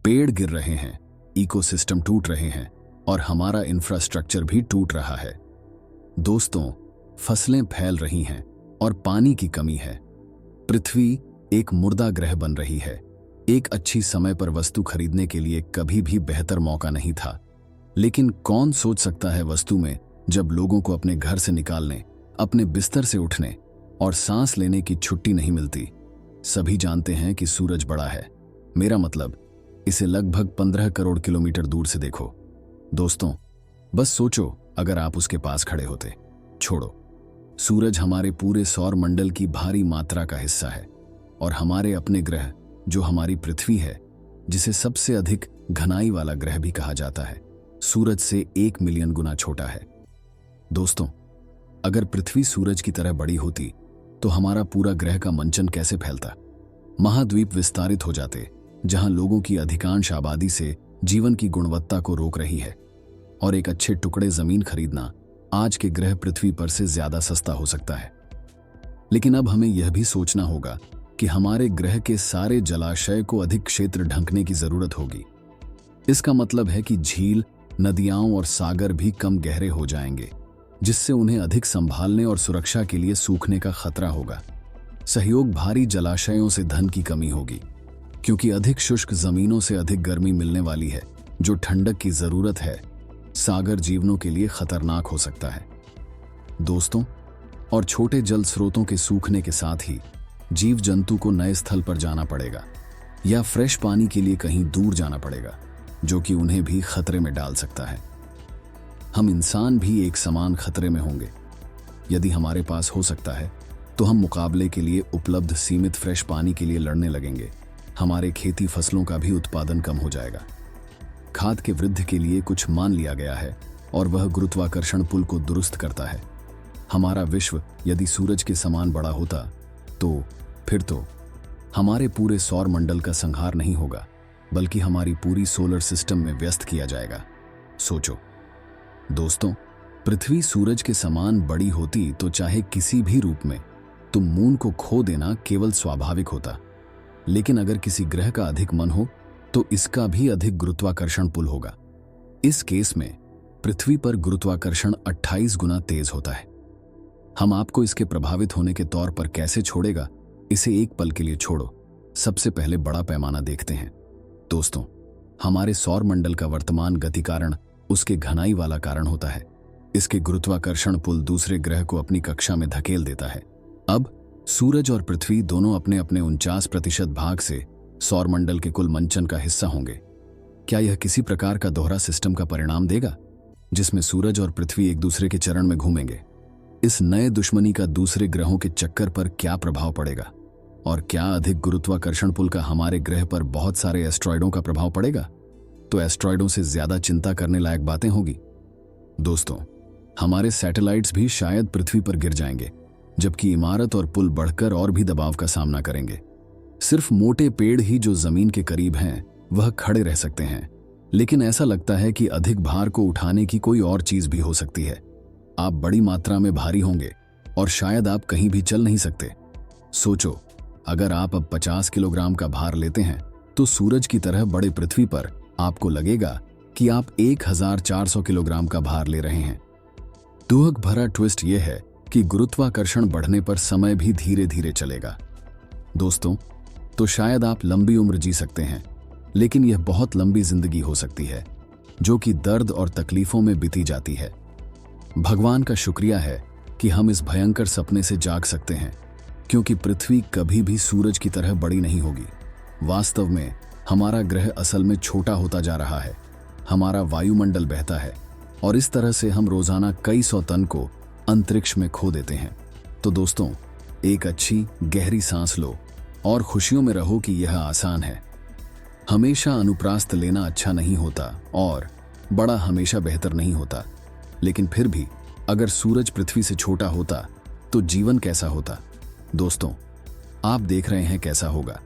पेड़ गिर रहे हैं, इकोसिस्टम टूट रहे हैं और हमारा इंफ्रास्ट्रक्चर भी टूट रहा है। दोस्तों, फसलें फैल रही हैं और पानी की कमी है। पृथ्वी एक मुर्दा ग्रह बन रही है। एक अच्छी समय पर वस्तु खरीदने के लिए कभी भी बेहतर मौका नहीं था। लेकिन कौन सोच सकता है वस्तु में, जब लोगों को अपने घर से निकालने, अपने बिस्तर से उठने और सांस लेने की छुट्टी नहीं मिलती। सभी जानते हैं कि सूरज बड़ा है, मेरा मतलब इसे लगभग 15 करोड़ किलोमीटर दूर से देखो। दोस्तों, बस सोचो अगर आप उसके पास खड़े होते। छोड़ो, सूरज हमारे पूरे सौर मंडल की भारी मात्रा का हिस्सा है और हमारे अपने ग्रह, जो हमारी पृथ्वी है, जिसे सबसे अधिक घनाई वाला ग्रह भी कहा जाता है, सूरज से 1 मिलियन गुना छोटा है। दोस्तों, अगर पृथ्वी सूरज की तरह बड़ी होती तो हमारा पूरा ग्रह का मंचन कैसे फैलता। महाद्वीप विस्तारित हो जाते, जहां लोगों की अधिकांश आबादी से जीवन की गुणवत्ता को रोक रही है, और एक अच्छे टुकड़े जमीन खरीदना आज के ग्रह पृथ्वी पर से ज्यादा सस्ता हो सकता है। लेकिन अब हमें यह भी सोचना होगा कि हमारे ग्रह के सारे जलाशय को अधिक क्षेत्र ढंकने की जरूरत होगी। इसका मतलब है कि झील, नदियां और सागर भी कम गहरे हो जाएंगे, जिससे उन्हें अधिक संभालने और सुरक्षा के लिए सूखने का खतरा होगा। सहयोग भारी जलाशयों से धन की कमी होगी, क्योंकि अधिक शुष्क जमीनों से अधिक गर्मी मिलने वाली है, जो ठंडक की जरूरत है। सागर जीवनों के लिए खतरनाक हो सकता है। दोस्तों, और छोटे जल स्रोतों के सूखने के साथ ही जीव जंतु को नए स्थल पर जाना पड़ेगा या फ्रेश पानी के लिए कहीं दूर जाना पड़ेगा, जो कि उन्हें भी खतरे में डाल सकता है। हम इंसान भी एक समान खतरे में होंगे। यदि हमारे पास हो सकता है तो हम मुकाबले के लिए उपलब्ध सीमित फ्रेश पानी के लिए लड़ने लगेंगे। हमारे खेती फसलों का भी उत्पादन कम हो जाएगा। खाद के वृद्धि के लिए कुछ मान लिया गया है और वह गुरुत्वाकर्षण पुल को दुरुस्त करता है। हमारा विश्व यदि सूरज के समान बड़ा होता तो फिर तो हमारे पूरे सौर मंडल का संहार नहीं होगा, बल्कि हमारी पूरी सोलर सिस्टम में व्यस्त किया जाएगा। सोचो दोस्तों, पृथ्वी सूरज के समान बड़ी होती तो चाहे किसी भी रूप में तुम मून को खो देना केवल स्वाभाविक होता। लेकिन अगर किसी ग्रह का अधिक मन हो तो इसका भी अधिक गुरुत्वाकर्षण पुल होगा। इस केस में पृथ्वी पर गुरुत्वाकर्षण 28 गुना तेज होता है। हम आपको इसके प्रभावित होने के तौर पर कैसे छोड़ेगा, इसे एक पल के लिए छोड़ो। सबसे पहले बड़ा पैमाना देखते हैं। दोस्तों, हमारे सौर मंडल का वर्तमान गति कारण उसके घनाई वाला कारण होता है। इसके गुरुत्वाकर्षण पुल दूसरे ग्रह को अपनी कक्षा में धकेल देता है। अब सूरज और पृथ्वी दोनों अपने अपने 49% भाग से सौर मंडल के कुल मंचन का हिस्सा होंगे। क्या यह किसी प्रकार का दोहरा सिस्टम का परिणाम देगा, जिसमें सूरज और पृथ्वी एक दूसरे के चरण में घूमेंगे? इस नए दुश्मनी का दूसरे ग्रहों के चक्कर पर क्या प्रभाव पड़ेगा? और क्या अधिक गुरुत्वाकर्षण पुल का हमारे ग्रह पर बहुत सारे एस्ट्रॉयडों का प्रभाव पड़ेगा? तो एस्ट्रॉयडों से ज्यादा चिंता करने लायक बातें होगी। दोस्तों, हमारे सैटेलाइट्स भी शायद पृथ्वी पर गिर जाएंगे, जबकि इमारत और पुल बढ़कर और भी दबाव का सामना करेंगे। सिर्फ मोटे पेड़ ही जो जमीन के करीब हैं वह खड़े रह सकते हैं, लेकिन ऐसा लगता है कि अधिक भार को उठाने की कोई और चीज भी हो सकती है। आप बड़ी मात्रा में भारी होंगे और शायद आप कहीं भी चल नहीं सकते। सोचो, अगर आप अब 50 किलोग्राम का भार लेते हैं तो सूरज की तरह बड़े पृथ्वी पर आपको लगेगा कि आप 1400 किलोग्राम का भार ले रहे हैं। दुख भरा ट्विस्ट यह है कि गुरुत्वाकर्षण बढ़ने पर समय भी धीरे धीरे चलेगा। दोस्तों, तो शायद आप लंबी उम्र जी सकते हैं, लेकिन यह बहुत लंबी जिंदगी हो सकती है, जो कि दर्द और तकलीफों में बीती जाती है। भगवान का शुक्रिया है कि हम इस भयंकर सपने से जाग सकते हैं, क्योंकि पृथ्वी कभी भी सूरज की तरह बड़ी नहीं होगी। वास्तव में हमारा ग्रह असल में छोटा होता जा रहा है। हमारा वायुमंडल बहता है और इस तरह से हम रोजाना कई सौ टन को अंतरिक्ष में खो देते हैं। तो दोस्तों, एक अच्छी गहरी सांस लो और खुशियों में रहो कि यह आसान है। हमेशा अनुप्रास्त लेना अच्छा नहीं होता और बड़ा हमेशा बेहतर नहीं होता, लेकिन फिर भी अगर सूरज पृथ्वी से छोटा होता तो जीवन कैसा होता? दोस्तों, आप देख रहे हैं कैसा होगा।